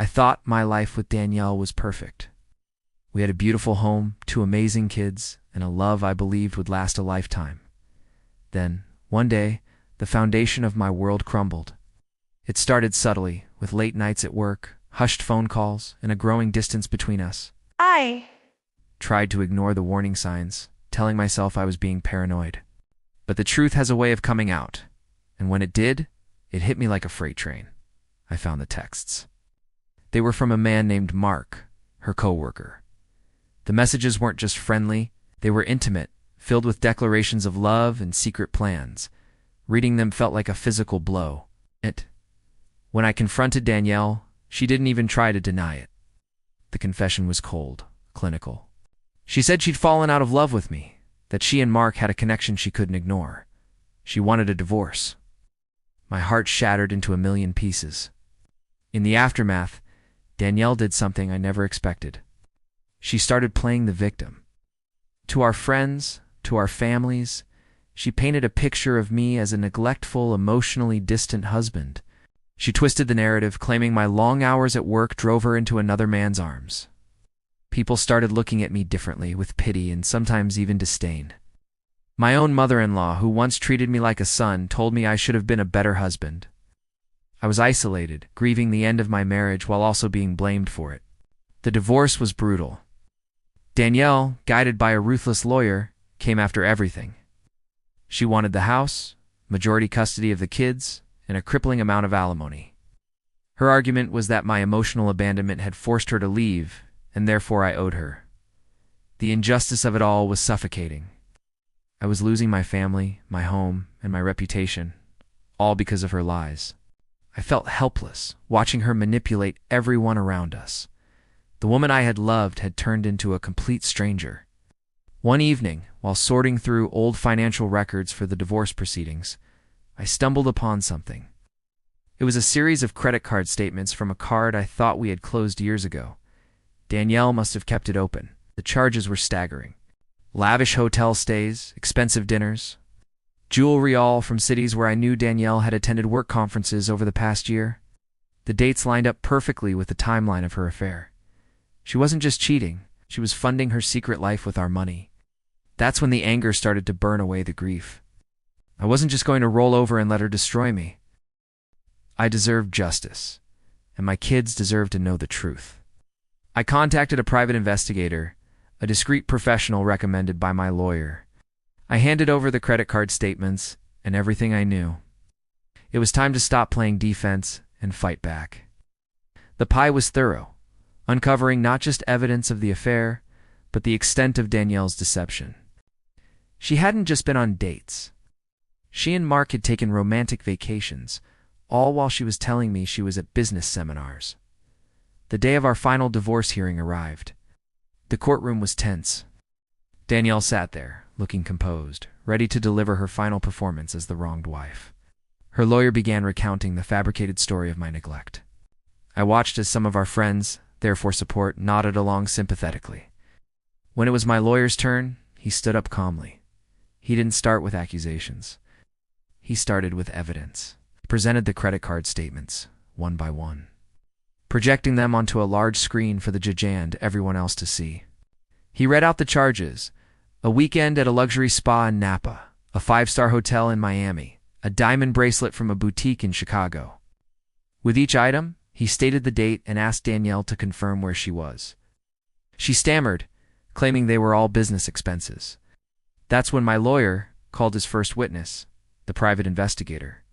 I thought my life with Danielle was perfect. We had a beautiful home, 2 amazing kids, and a love I believed would last a lifetime. Then, one day, the foundation of my world crumbled. It started subtly, with late nights at work, hushed phone calls, and a growing distance between us. I tried to ignore the warning signs, telling myself I was being paranoid. But the truth has a way of coming out, and when it did, it hit me like a freight train. I found the texts. They were from a man named Mark, her coworker. The messages weren't just friendly, they were intimate, filled with declarations of love and secret plans. Reading them felt like a physical blow. When I confronted Danielle, she didn't even try to deny it. The confession was cold, clinical. She said she'd fallen out of love with me, that she and Mark had a connection she couldn't ignore. She wanted a divorce. My heart shattered into a million pieces. In the aftermath, Danielle did something I never expected. She started playing the victim. To our friends, to our families, she painted a picture of me as a neglectful, emotionally distant husband. She twisted the narrative, claiming my long hours at work drove her into another man's arms. People started looking at me differently, with pity and sometimes even disdain. My own mother-in-law, who once treated me like a son, told me I should have been a better husband. I was isolated, grieving the end of my marriage while also being blamed for it. The divorce was brutal. Danielle, guided by a ruthless lawyer, came after everything. She wanted the house, majority custody of the kids, and a crippling amount of alimony. Her argument was that my emotional abandonment had forced her to leave, and therefore I owed her. The injustice of it all was suffocating. I was losing my family, my home, and my reputation, all because of her lies. I felt helpless, watching her manipulate everyone around us. The woman I had loved had turned into a complete stranger. One evening, while sorting through old financial records for the divorce proceedings, I stumbled upon something. It was a series of credit card statements from a card I thought we had closed years ago. Danielle must have kept it open. The charges were staggering. Lavish hotel stays, expensive dinners, jewelry, all from cities where I knew Danielle had attended work conferences over the past year. The dates lined up perfectly with the timeline of her affair. She wasn't just cheating, she was funding her secret life with our money. That's when the anger started to burn away the grief. I wasn't just going to roll over and let her destroy me. I deserved justice, and my kids deserved to know the truth. I contacted a private investigator, a discreet professional recommended by my lawyer. I handed over the credit card statements and everything I knew. It was time to stop playing defense and fight back. The pie was thorough, uncovering not just evidence of the affair, but the extent of Danielle's deception. She hadn't just been on dates. She and Mark had taken romantic vacations, all while she was telling me she was at business seminars. The day of our final divorce hearing arrived. The courtroom was tense. Danielle sat there, looking composed, ready to deliver her final performance as the wronged wife. Her lawyer began recounting the fabricated story of my neglect. I watched as some of our friends, there for support, nodded along sympathetically. When it was my lawyer's turn, he stood up calmly. He didn't start with accusations. He started with evidence. He presented the credit card statements, one by one, projecting them onto a large screen for the judge and everyone else to see. He read out the charges: a weekend at a luxury spa in Napa, a 5-star hotel in Miami, a diamond bracelet from a boutique in Chicago. With each item, he stated the date and asked Danielle to confirm where she was. She stammered, claiming they were all business expenses. That's when my lawyer called his first witness, the private investigator.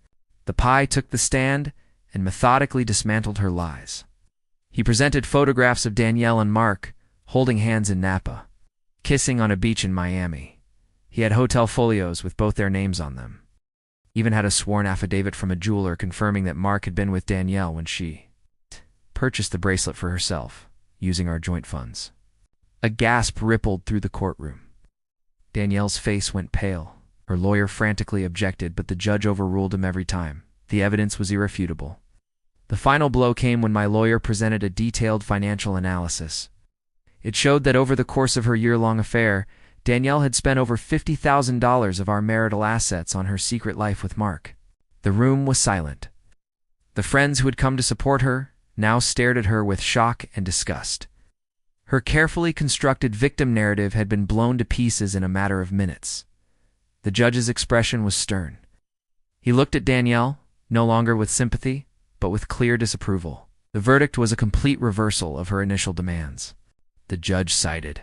The pie took the stand and methodically dismantled her lies. He presented photographs of Danielle and Mark holding hands in Napa, kissing on a beach in Miami. He had hotel folios with both their names on them. Even had a sworn affidavit from a jeweler confirming that Mark had been with Danielle when she purchased the bracelet for herself, using our joint funds. A gasp rippled through the courtroom. Danielle's face went pale. Her lawyer frantically objected, but the judge overruled him every time. The evidence was irrefutable. The final blow came when my lawyer presented a detailed financial analysis. It showed that over the course of her year-long affair, Danielle had spent over $50,000 of our marital assets on her secret life with Mark. The room was silent. The friends who had come to support her, now stared at her with shock and disgust. Her carefully constructed victim narrative had been blown to pieces in a matter of minutes. The judge's expression was stern. He looked at Danielle, no longer with sympathy, but with clear disapproval. The verdict was a complete reversal of her initial demands. The judge cited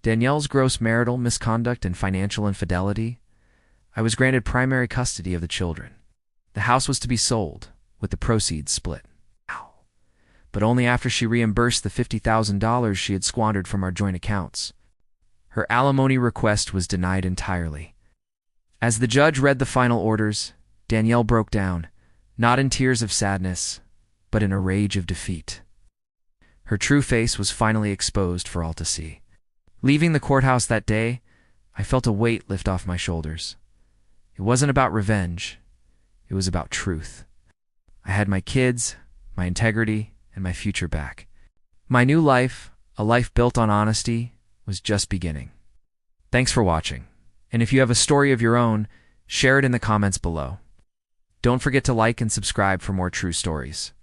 Danielle's gross marital misconduct and financial infidelity. I was granted primary custody of the children. The house was to be sold, with the proceeds split. But only after she reimbursed the $50,000 she had squandered from our joint accounts. Her alimony request was denied entirely. As the judge read the final orders, Danielle broke down, not in tears of sadness, but in a rage of defeat. Her true face was finally exposed for all to see. Leaving the courthouse that day, I felt a weight lift off my shoulders. It wasn't about revenge. It was about truth. I had my kids, my integrity, and my future back. My new life, a life built on honesty, was just beginning. Thanks for watching. And if you have a story of your own, share it in the comments below. Don't forget to like and subscribe for more true stories.